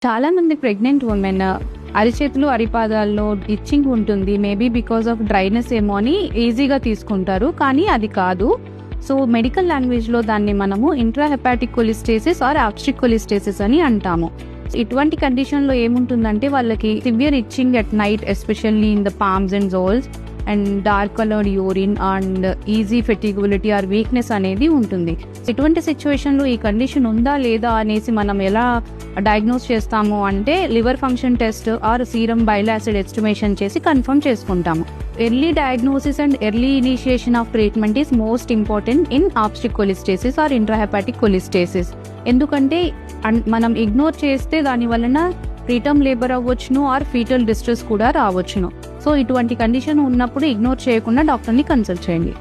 చాలా మంది pregnant women అరిచేతులు అరిపాదాల్లో itching ఉంటుంది. మేబీ బికాస్ ఆఫ్ డ్రైనెస్ ఏమో అని ఈజీగా తీసుకుంటారు, కానీ అది కాదు. సో మెడికల్ లాంగ్వేజ్లో దాన్ని మనము intrahepatic cholestasis or obstructive cholestasis అని అంటాము. ఇటువంటి కండిషన్లో ఏముంటుందంటే వాళ్ళకి severe itching at night, especially in the palms and soles, and dark coloured urine and easy fatigability or weakness అనేది ఉంటుంది. ఇటువంటి సిచ్యువేషన్లో ఈ కండిషన్ ఉందా లేదా అనేసి మనం ఎలా డయాగ్నోస్ చేస్తాము అంటే liver function test or serum bile acid estimation చేసి కన్ఫర్మ్ చేసుకుంటాము. Early diagnosis and early initiation of treatment is most important in obstetric cholestasis or intrahepatic cholestasis. ఎందుకంటే మనం ఇగ్నోర్ చేస్తే దాని వలన ప్రీటర్మ్ లేబర్ అవ్వచ్చును ఆర్ ఫీటల్ డిస్ట్రెస్ కూడా రావచ్చును. సో ఇటువంటి కండిషన్ ఉన్నప్పుడు ఇగ్నోర్ చేయకుండా డాక్టర్ని కన్సల్ట్ చేయండి.